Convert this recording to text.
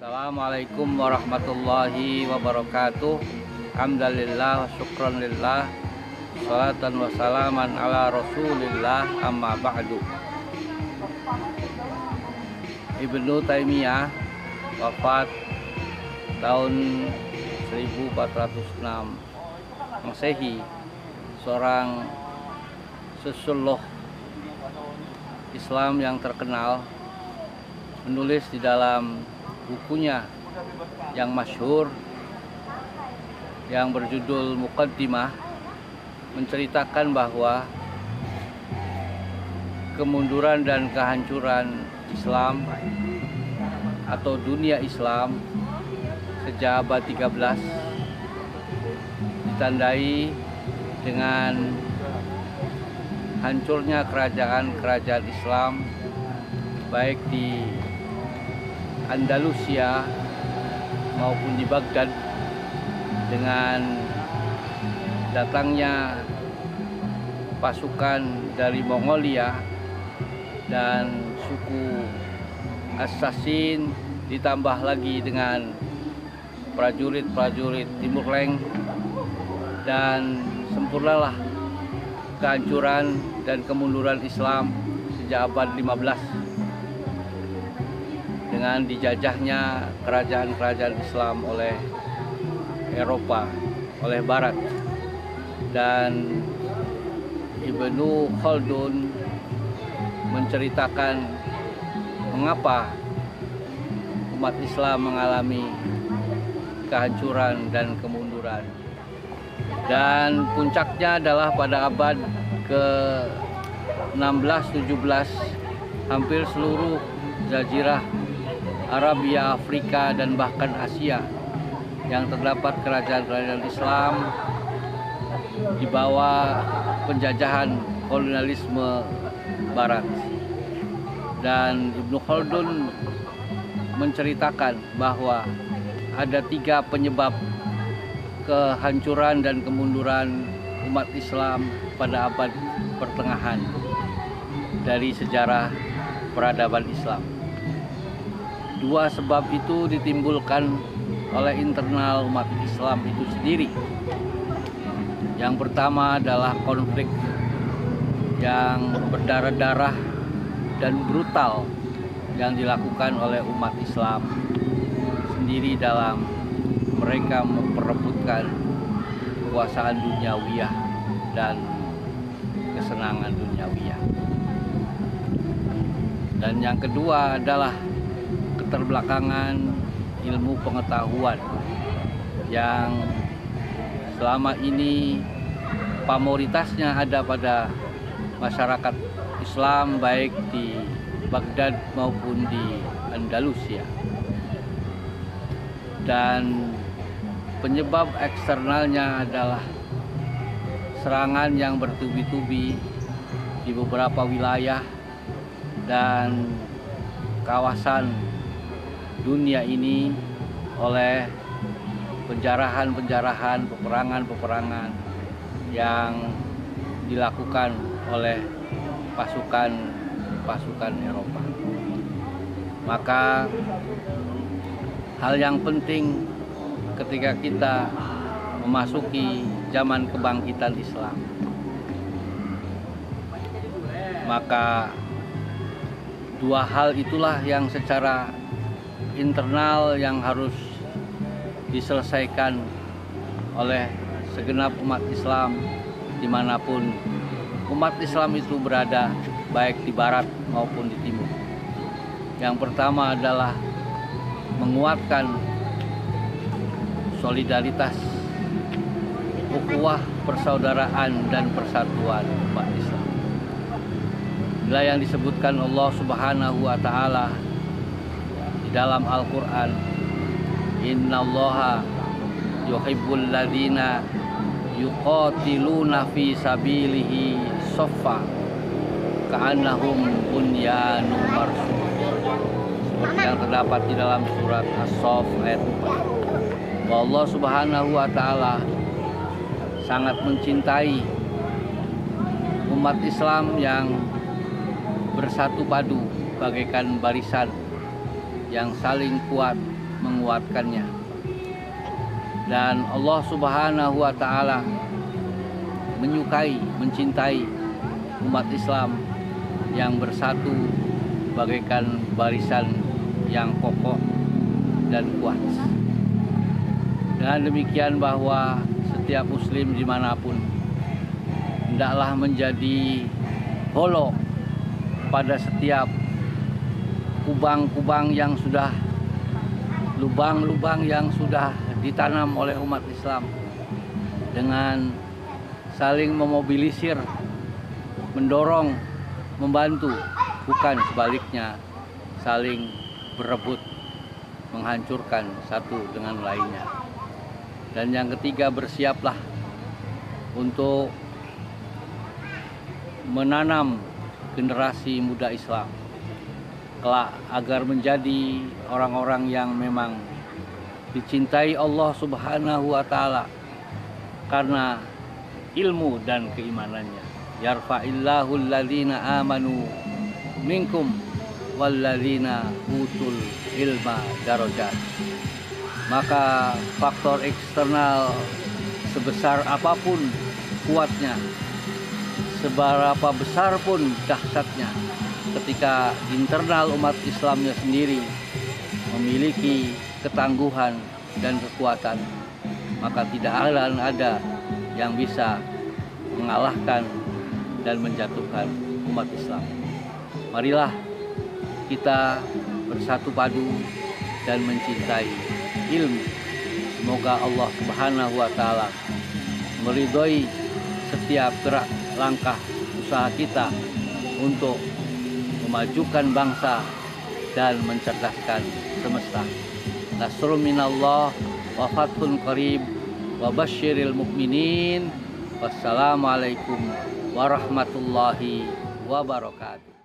Assalamualaikum warahmatullahi wabarakatuh. Alhamdulillah wa syukran lillah. Salatan wa salaman ala rasulillah, amma ba'du. Ibnu Taimiyah wafat tahun 1406 Masehi, seorang sosiolog Islam yang terkenal, menulis di dalam bukunya yang masyhur yang berjudul Muqaddimah, menceritakan bahwa kemunduran dan kehancuran Islam atau dunia Islam sejak abad 13 ditandai dengan hancurnya kerajaan-kerajaan Islam baik di Andalusia maupun di Baghdad, dengan datangnya pasukan dari Mongolia dan suku Assassin, ditambah lagi dengan prajurit-prajurit Timur Leng, dan sempurnalah kehancuran dan kemunduran Islam sejak abad 15 dengan dijajahnya kerajaan-kerajaan Islam oleh Eropa, oleh Barat. Dan Ibnu Khaldun menceritakan mengapa umat Islam mengalami kehancuran dan kemunduran. Dan puncaknya adalah pada abad ke-16-17, hampir seluruh jazirah Arabia, Afrika, dan bahkan Asia yang terdapat kerajaan-kerajaan Islam di bawah penjajahan kolonialisme Barat. Dan Ibnu Khaldun menceritakan bahwa ada 3 penyebab kehancuran dan kemunduran umat Islam pada abad pertengahan dari sejarah peradaban Islam. 2 sebab itu ditimbulkan oleh internal umat Islam itu sendiri. Yang pertama adalah konflik yang berdarah-darah dan brutal yang dilakukan oleh umat Islam sendiri dalam mereka memperebutkan kekuasaan duniawiyah dan kesenangan duniawiyah. Dan yang kedua adalah keterbelakangan ilmu pengetahuan yang selama ini pamoritasnya ada pada masyarakat Islam baik di Baghdad maupun di Andalusia. Dan penyebab eksternalnya adalah serangan yang bertubi-tubi di beberapa wilayah dan kawasan dunia ini oleh penjarahan-penjarahan, peperangan-peperangan yang dilakukan oleh pasukan Eropa. Maka hal yang penting ketika kita memasuki zaman kebangkitan Islam, maka 2 hal itulah yang secara internal yang harus diselesaikan oleh segenap umat Islam dimanapun umat Islam itu berada, baik di barat maupun di timur. Yang pertama adalah menguatkan solidaritas, ukhuwah, persaudaraan, dan persatuan umat Islam. Inilah yang disebutkan Allah Subhanahu wa Ta'ala di dalam Al-Quran, innallaha yuhibbul ladzina yuqatiluna fi sabilihi shaffa ka'annahum bunyanun marsus, seperti yang terdapat di dalam surat As-Saff ayat 4. Bahwa Allah Subhanahu wa Ta'ala sangat mencintai umat Islam yang bersatu padu bagaikan barisan yang saling kuat menguatkannya. Dan Allah Subhanahu wa Ta'ala menyukai, mencintai umat Islam yang bersatu bagaikan barisan yang kokoh dan kuat. Dengan demikian bahwa setiap muslim dimanapun hendaklah menjadi holo pada setiap kubang-kubang yang sudah, lubang-lubang yang sudah ditanam oleh umat Islam, dengan saling memobilisir, mendorong, membantu, bukan sebaliknya saling berebut menghancurkan satu dengan lainnya. Dan yang ketiga, bersiaplah untuk menanam generasi muda Islam kelak agar menjadi orang-orang yang memang dicintai Allah Subhanahu wa Ta'ala karena ilmu dan keimanannya. Yarfa'illahu alladhina amanu minkum walladzina utul ilma darajat. Maka faktor eksternal sebesar apapun kuatnya, seberapa besar pun dahsyatnya, ketika internal umat Islamnya sendiri memiliki ketangguhan dan kekuatan, maka tidak akan ada yang bisa mengalahkan dan menjatuhkan umat Islam. Marilah kita bersatu padu dan mencintai ilmu. Semoga Allah Subhanahu wa Ta'ala meridhoi setiap gerak langkah usaha kita untuk memajukan bangsa dan mencerdaskan semesta. Nasrun minallah wa fathun qarib wa basyiril mu'minin. Wassalamualaikum warahmatullahi wabarakatuh.